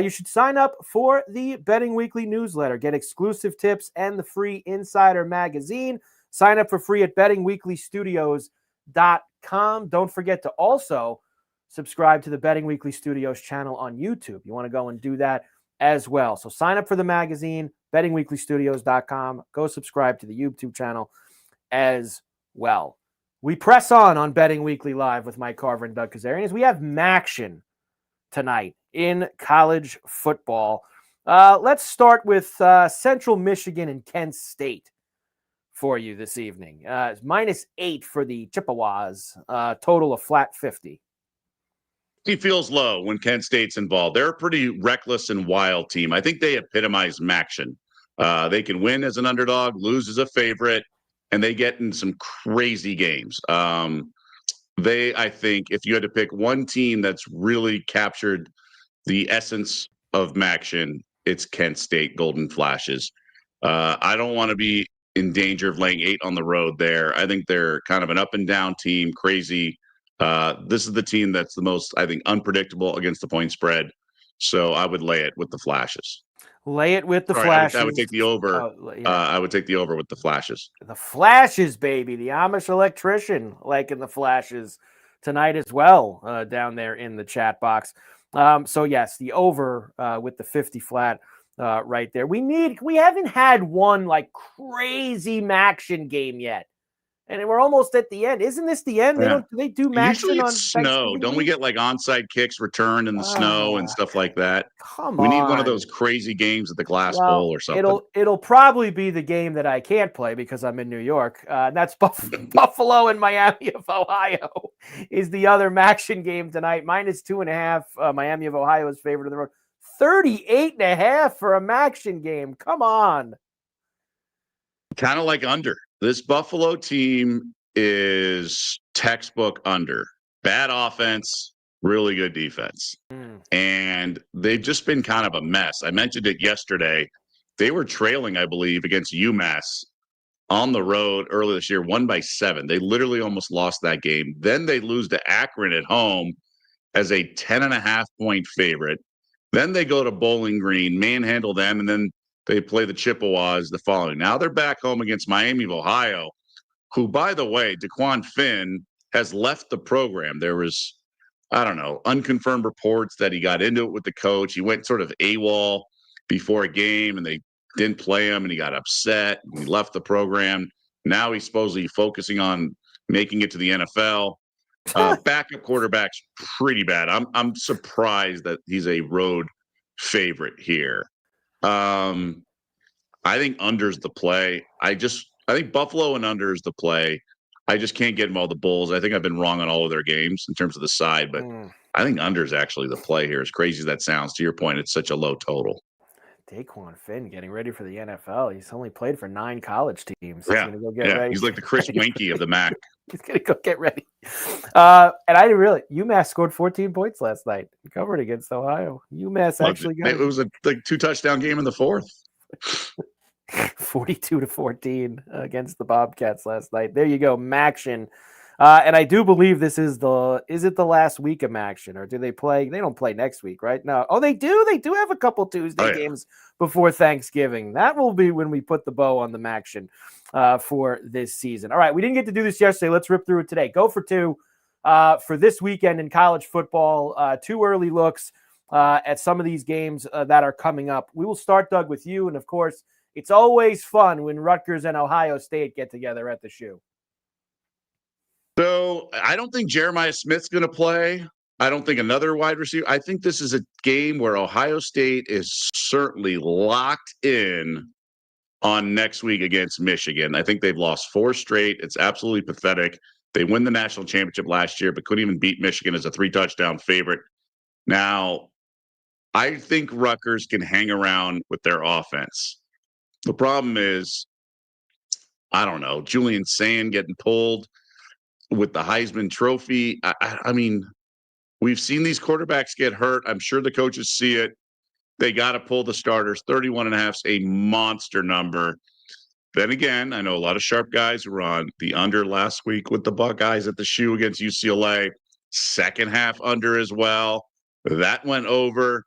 you should sign up for the Betting Weekly newsletter. Get exclusive tips and the free Insider magazine. Sign up for free at bettingweeklystudios.com. Don't forget to also subscribe to the Betting Weekly Studios channel on YouTube. You want to go and do that as well. So sign up for the magazine, bettingweeklystudios.com. Go subscribe to the YouTube channel as well. We press on Betting Weekly Live with Mike Carver and Doug Kezirian as we have Maction tonight in college football. Let's start with Central Michigan and Kent State for you this evening. It's -8 for the Chippewas, total of flat 50. He feels low when Kent State's involved. They're a pretty reckless and wild team. I think they epitomize Maction. They can win as an underdog, lose as a favorite, and they get in some crazy games. I think, if you had to pick one team that's really captured the essence of Maction, it's Kent State Golden Flashes. I don't want to be in danger of laying 8 on the road there. I think they're kind of an up and down team, crazy. This is the team that's the most, I think, unpredictable against the point spread. So I would lay it with the Flashes. Lay it with the Flashes. I would take the over. I would take the over with the Flashes. The Flashes, baby. The Amish Electrician liking the Flashes tonight as well down there in the chat box. So, yes, the over with the 50 flat right there. We haven't had one like crazy Maction game yet. And we're almost at the end. Isn't this the end? Yeah. They do Maction on snow. Don't we get like onside kicks returned in the snow and stuff like that? Come we on. need one of those crazy games at the Glass Bowl or something. It'll probably be the game that I can't play because I'm in New York. And that's Buffalo and Miami of Ohio is the other Maction game tonight. -2.5. Miami of Ohio is favored on the road. 38.5 for a Maction game. Come on. Kind of like under. This Buffalo team is textbook under. Bad offense, really good defense. And they've just been kind of a mess. I mentioned it yesterday. They were trailing, I believe, against UMass on the road early this year, 1-7. They literally almost lost that game. Then they lose to Akron at home as a 10.5-point favorite. Then they go to Bowling Green, manhandle them, and then they play the Chippewas the following. Now they're back home against Miami of Ohio, who, by the way, DeQuan Finn has left the program. There was, unconfirmed reports that he got into it with the coach. He went sort of AWOL before a game, and they didn't play him, and he got upset, and he left the program. Now he's supposedly focusing on making it to the NFL. Backup quarterback's pretty bad. I'm surprised that he's a road favorite here. I think under's the play. I think Buffalo and under is the play. I just can't get involved with the Bulls. I think I've been wrong on all of their games in terms of the side, but I think under is actually the play here. As crazy as that sounds, to your point, it's such a low total. DeQuan Finn getting ready for the NFL. He's only played for 9 college teams. Yeah, he's gonna go get ready. He's like the Chris Winkie of the MAC. He's going to go get ready. And I didn't really. UMass scored 14 points last night. Covered against Ohio. UMass actually got it. It was a 2-touchdown game in the fourth. 42-14 against the Bobcats last night. There you go, Maction. And I do believe this is it the last week of Maction, or do they play? They don't play next week, right? No. Oh, they do. They do have a couple Tuesday games before Thanksgiving. That will be when we put the bow on the Maction for this season. All right, we didn't get to do this yesterday. Let's rip through it today. Go for 2 for this weekend in college football. 2 early looks at some of these games that are coming up. We will start, Doug, with you, and of course, it's always fun when Rutgers and Ohio State get together at the Shoe. So I don't think Jeremiah Smith's going to play. I don't think another wide receiver. I think this is a game where Ohio State is certainly locked in on next week against Michigan. I think they've lost 4 straight. It's absolutely pathetic. They win the national championship last year, but couldn't even beat Michigan as a 3-touchdown favorite. Now, I think Rutgers can hang around with their offense. The problem is, I don't know, Julian Sand getting pulled with the Heisman Trophy. I mean, we've seen these quarterbacks get hurt. I'm sure the coaches see it. They got to pull the starters. 31.5 is a monster number. Then again, I know a lot of sharp guys were on the under last week with the Buckeyes at the Shoe against UCLA. Second half under as well. That went over.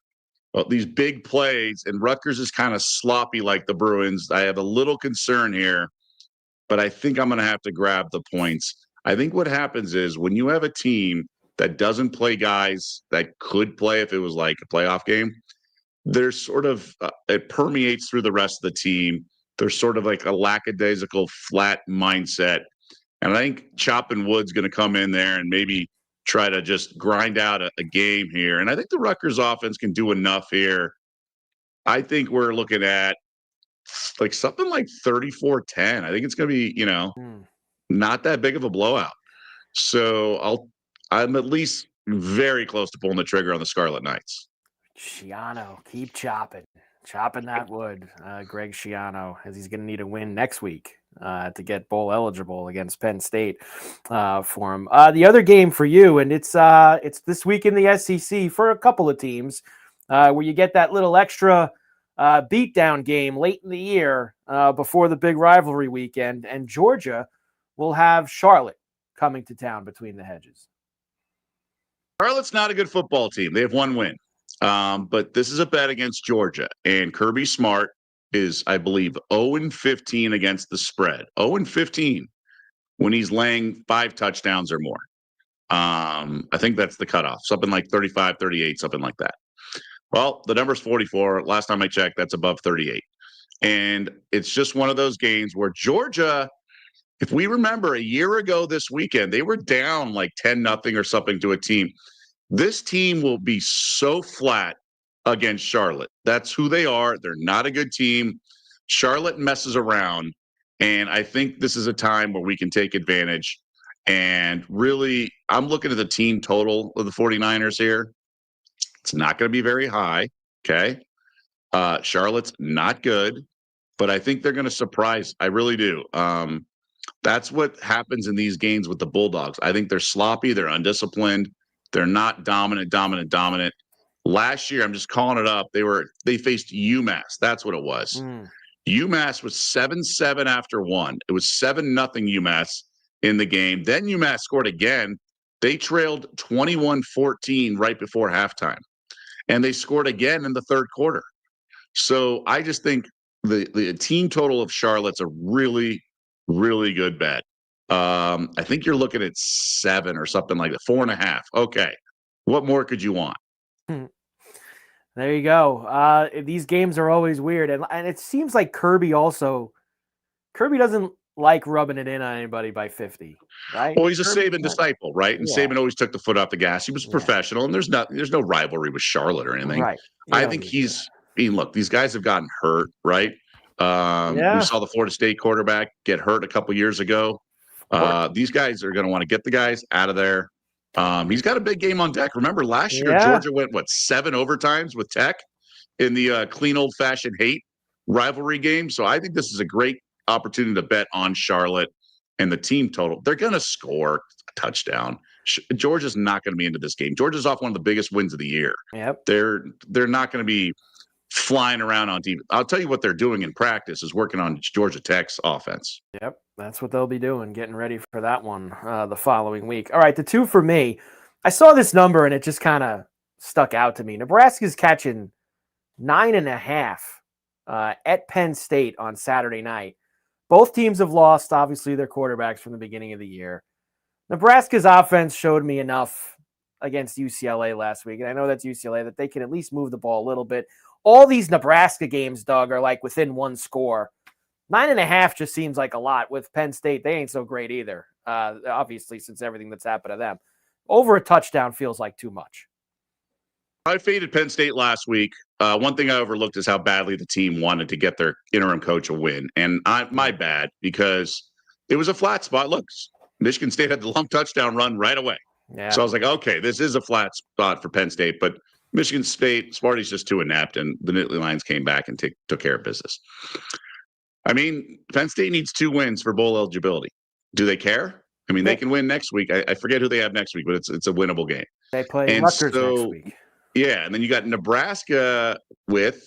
Well, these big plays, and Rutgers is kind of sloppy like the Bruins. I have a little concern here, but I think I'm going to have to grab the points. I think what happens is when you have a team that doesn't play guys that could play if it was like a playoff game, there's sort of it permeates through the rest of the team. There's sort of like a lackadaisical, flat mindset. And I think Choppin' Wood's going to come in there and maybe try to just grind out a game here. And I think the Rutgers offense can do enough here. I think we're looking at like something like 34-10. I think it's going to be, not that big of a blowout. So I'm at least very close to pulling the trigger on the Scarlet Knights. Schiano, keep chopping that wood. Greg Schiano, as he's going to need a win next week to get bowl eligible against Penn State for him. The other game for you, and it's this week in the SEC for a couple of teams where you get that little extra beatdown game late in the year before the big rivalry weekend, and Georgia will have Charlotte coming to town between the hedges. Charlotte's not a good football team. They have 1 win. But this is a bet against Georgia, and Kirby Smart is, I believe, 0-15 against the spread. 0-15 when he's laying 5 touchdowns or more. I think that's the cutoff, something like 35, 38, something like that. Well, the number's 44. Last time I checked, that's above 38. And it's just one of those games where Georgia, if we remember a year ago this weekend, they were down like 10-0 or something to a team. This team will be so flat against Charlotte. That's who they are. They're not a good team. Charlotte messes around, and I think this is a time where we can take advantage. And really, I'm looking at the team total of the 49ers here. It's not going to be very high, okay? Charlotte's not good, but I think they're going to surprise. I really do. That's what happens in these games with the Bulldogs. I think they're sloppy. They're undisciplined. They're not dominant. Last year, I'm just calling it up. They faced UMass. That's what it was. UMass was 7-7 after 1. It was 7-0 UMass in the game. Then UMass scored again. They trailed 21-14 right before halftime. And they scored again in the third quarter. So I just think the team total of Charlotte's a really, really good bet. I think you're looking at 7 or something like that, 4.5. Okay. What more could you want? There you go. These games are always weird. And it seems like Kirby doesn't like rubbing it in on anybody by 50, right? Well, he's a Saban disciple, right? And Yeah. Saban always took the foot off the gas. He was professional, and there's no rivalry with Charlotte or anything. Right. I think look, these guys have gotten hurt, right? We saw the Florida State quarterback get hurt a couple years ago. These guys are going to want to get the guys out of there. He's got a big game on deck. Remember last year, Georgia went, 7 overtimes with Tech in the clean old-fashioned hate rivalry game. So I think this is a great opportunity to bet on Charlotte and the team total. They're going to score a touchdown. Georgia's not going to be into this game. Georgia's off one of the biggest wins of the year. Yep. They're not going to be flying around on TV. I'll tell you what they're doing in practice is working on Georgia Tech's offense. Yep, that's what they'll be doing, getting ready for that one the following week. All right, the 2 for me. I saw this number, and it just kind of stuck out to me. Nebraska's catching 9.5 at Penn State on Saturday night. Both teams have lost, obviously, their quarterbacks from the beginning of the year. Nebraska's offense showed me enough against UCLA last week, and I know that's UCLA, that they can at least move the ball a little bit. all these Nebraska games, Doug, are like within one score. 9.5 just seems like a lot. With Penn State, they ain't so great either. Obviously, since everything that's happened to them. Over a touchdown feels like too much. I faded Penn State last week. One thing I overlooked is how badly the team wanted to get their interim coach a win. And my bad, because it was a flat spot. Look, Michigan State had the long touchdown run right away. Yeah. So I was like, okay, this is a flat spot for Penn State. But Michigan State, Sparty's just too inept, and the Nittany Lions came back and took care of business. I mean, Penn State needs 2 wins for bowl eligibility. Do they care? I mean, they can win next week. I forget who they have next week, but it's a winnable game. They play Rutgers next week. Yeah, and then you got Nebraska with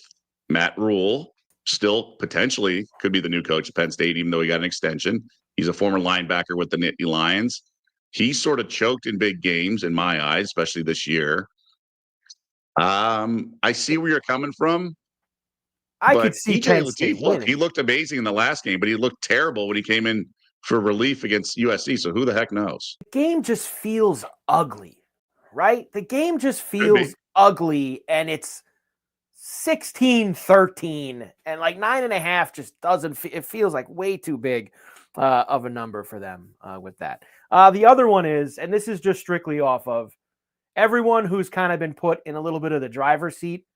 Matt Rule, still potentially could be the new coach of Penn State, even though he got an extension. He's a former linebacker with the Nittany Lions. He sort of choked in big games in my eyes, especially this year. I see where you're coming from. I could see Penn State winning. He looked amazing in the last game, but he looked terrible when he came in for relief against USC. So who the heck knows? The game just feels ugly, right? The game just feels ugly, and it's 16-13, and like 9.5 just doesn't. It feels like way too big of a number for them with that. The other one is, and this is just strictly off of everyone who's kind of been put in a little bit of the driver's seat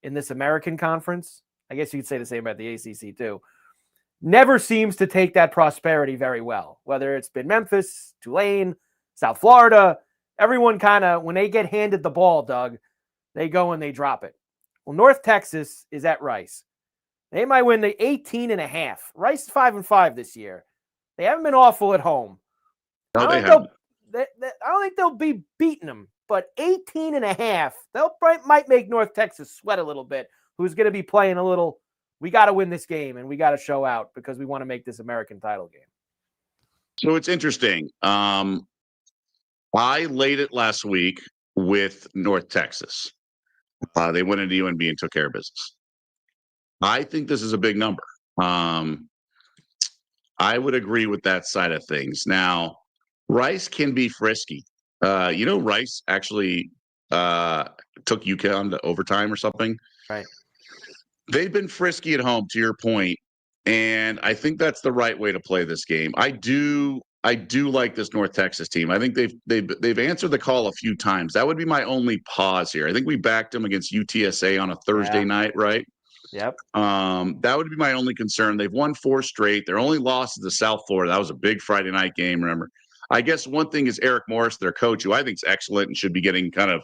in this American conference. I guess you could say the same about the ACC too. Never seems to take that prosperity very well, whether it's been Memphis, Tulane, South Florida. Everyone kind of, when they get handed the ball, Doug, they go and they drop it. Well, North Texas is at Rice. They might win the 18.5. Rice is 5-5 this year. They haven't been awful at home. No, I don't think they'll be beating them, but 18.5, might make North Texas sweat a little bit, who's going to be playing a little, we got to win this game and we got to show out because we want to make this American title game. So it's interesting. I laid it last week with North Texas. They went into UNB and took care of business. I think this is a big number. I would agree with that side of things. Now, Rice can be frisky. Rice actually took UConn to overtime or something. Right. They've been frisky at home, to your point, and I think that's the right way to play this game. I do like this North Texas team. I think they've answered the call a few times. That would be my only pause here. I think we backed them against UTSA on a Thursday night, right? Yep. That would be my only concern. They've won 4 straight. Their only loss is to South Florida. That was a big Friday night game, remember? I guess one thing is Eric Morris, their coach, who I think is excellent and should be getting kind of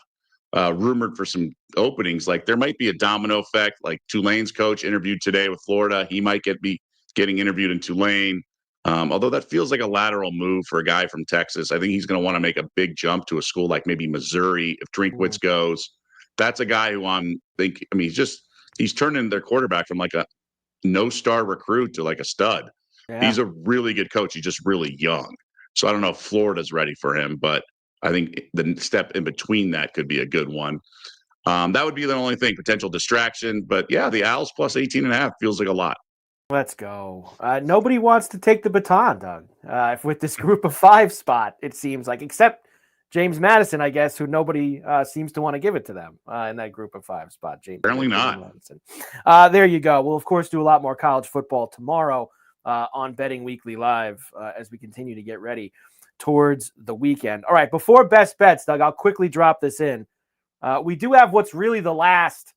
rumored for some openings. Like there might be a domino effect. Like Tulane's coach interviewed today with Florida. He might be getting interviewed in Tulane. Although that feels like a lateral move for a guy from Texas. I think he's going to want to make a big jump to a school like maybe Missouri if Drinkwitz goes. That's a guy who he's turning their quarterback from like a no-star recruit to like a stud. Yeah. He's a really good coach. He's just really young. So I don't know if Florida's ready for him, but I think the step in between that could be a good one. That would be the only thing, potential distraction. But yeah, the Owls plus 18.5 feels like a lot. Let's go. Nobody wants to take the baton, Doug. If with this group of 5 spot, it seems like, except James Madison, I guess, who nobody seems to want to give it to them in that group of 5 spot. Apparently not. Madison. There you go. We'll, of course, do a lot more college football tomorrow on Betting Weekly Live as we continue to get ready towards the weekend. All right, before best bets, Doug, I'll quickly drop this in. We do have what's really the last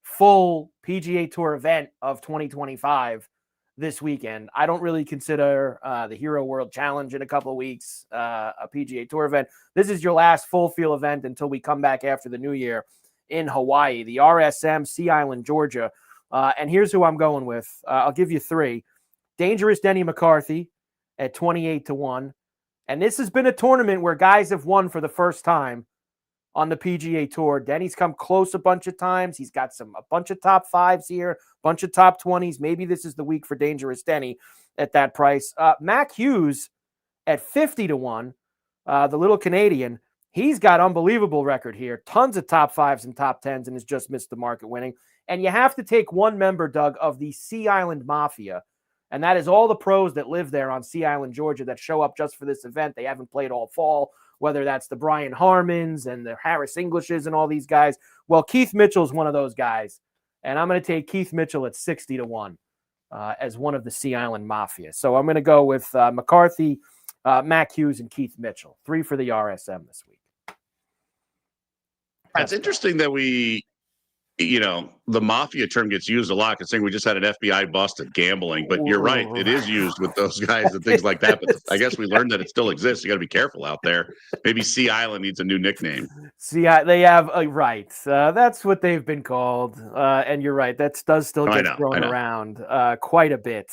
full PGA Tour event of 2025 this weekend. I don't really consider the Hero World Challenge in a couple of weeks a PGA Tour event. This is your last full field event until we come back after the new year in Hawaii, the RSM Sea Island, Georgia. And here's who I'm going with. I'll give you 3. Dangerous Denny McCarthy at 28-1. And this has been a tournament where guys have won for the first time on the PGA Tour. Denny's come close a bunch of times. He's got a bunch of top 5s here, a bunch of top 20s. Maybe this is the week for Dangerous Denny at that price. Mac Hughes at 50-1, the little Canadian. He's got unbelievable record here. Tons of top 5s and top 10s and has just missed the market winning. And you have to take one member, Doug, of the Sea Island Mafia. And that is all the pros that live there on Sea Island, Georgia, that show up just for this event. They haven't played all fall, whether that's the Brian Harmons and the Harris Englishes and all these guys. Well, Keith Mitchell's one of those guys. and I'm going to take Keith Mitchell at 60-1 as one of the Sea Island Mafia. So I'm going to go with McCarthy, Mac Hughes, and Keith Mitchell. 3 for the RSM this week. It's interesting that the mafia term gets used a lot considering we just had an FBI bust at gambling, but you're right. It is used with those guys and things like that. But I guess we learned that it still exists. You got to be careful out there. Maybe Sea Island needs a new nickname. They have right. That's what they've been called. And you're right. That does still get thrown around quite a bit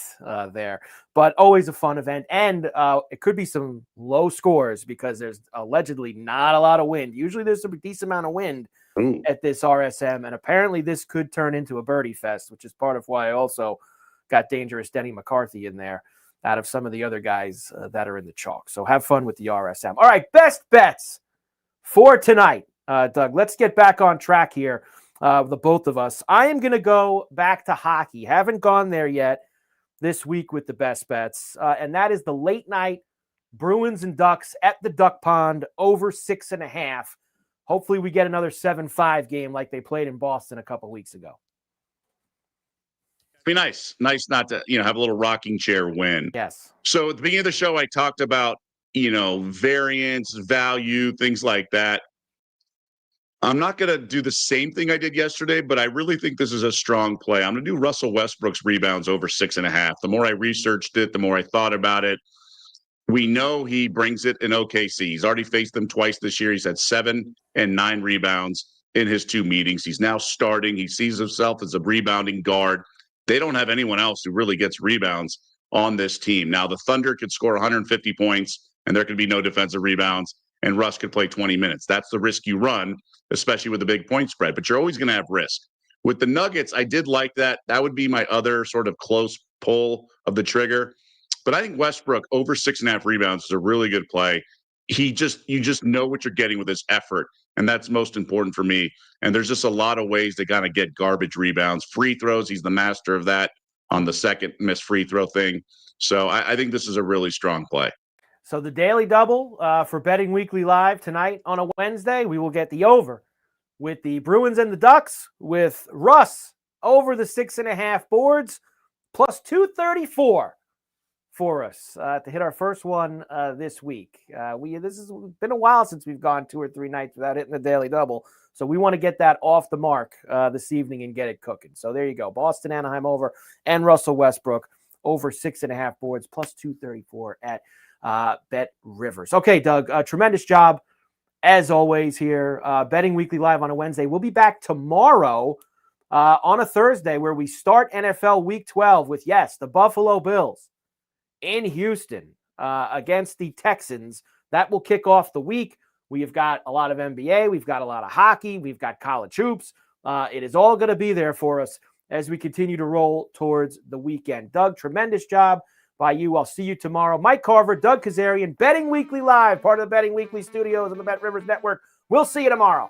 there, but always a fun event. And it could be some low scores because there's allegedly not a lot of wind. Usually there's a decent amount of wind at this RSM, and apparently this could turn into a birdie fest, which is part of why I also got Dangerous Denny McCarthy in there out of some of the other guys that are in the chalk. So have fun with the RSM. All right, best bets for tonight, Doug. Let's get back on track here, the both of us. I am going to go back to hockey. Haven't gone there yet this week with the best bets, and that is the late night Bruins and Ducks at the Duck Pond over 6.5. Hopefully we get another 7-5 game like they played in Boston a couple weeks ago. Be nice not to, have a little rocking chair win. Yes. So at the beginning of the show, I talked about, variance, value, things like that. I'm not going to do the same thing I did yesterday, but I really think this is a strong play. I'm going to do Russell Westbrook's rebounds over 6.5. The more I researched it, the more I thought about it. We know he brings it in OKC. He's already faced them twice this year. He's had 7 and 9 rebounds in his 2 meetings. He's now starting. He sees himself as a rebounding guard. They don't have anyone else who really gets rebounds on this team. Now, the Thunder could score 150 points, and there could be no defensive rebounds, and Russ could play 20 minutes. That's the risk you run, especially with the big point spread. But you're always going to have risk. With the Nuggets, I did like that. That would be my other sort of close pull of the trigger. But I think Westbrook over 6.5 rebounds is a really good play. You just know what you're getting with his effort, and that's most important for me. And there's just a lot of ways to kind of get garbage rebounds. Free throws, he's the master of that on the second missed free throw thing. So I think this is a really strong play. So the Daily Double for Betting Weekly Live tonight on a Wednesday, we will get the over with the Bruins and the Ducks with Russ over the 6.5 boards plus 234. For us to hit our first one this week. This has been a while since we've gone 2 or 3 nights without hitting the Daily Double. So we want to get that off the mark this evening and get it cooking. So there you go. Boston, Anaheim over, and Russell Westbrook over 6.5 boards plus 234 at Bet Rivers. Okay, Doug, tremendous job as always here. Betting Weekly Live on a Wednesday. We'll be back tomorrow on a Thursday where we start NFL Week 12 with, the Buffalo Bills in Houston against the Texans. That will kick off the week. We have got a lot of NBA. We've got a lot of hockey. We've got college hoops. It is all going to be there for us as we continue to roll towards the weekend. Doug, tremendous job by you. I'll see you tomorrow. Mike Carver, Doug Kezirian, Betting Weekly Live, part of the Betting Weekly studios on the Bet Rivers Network. We'll see you tomorrow.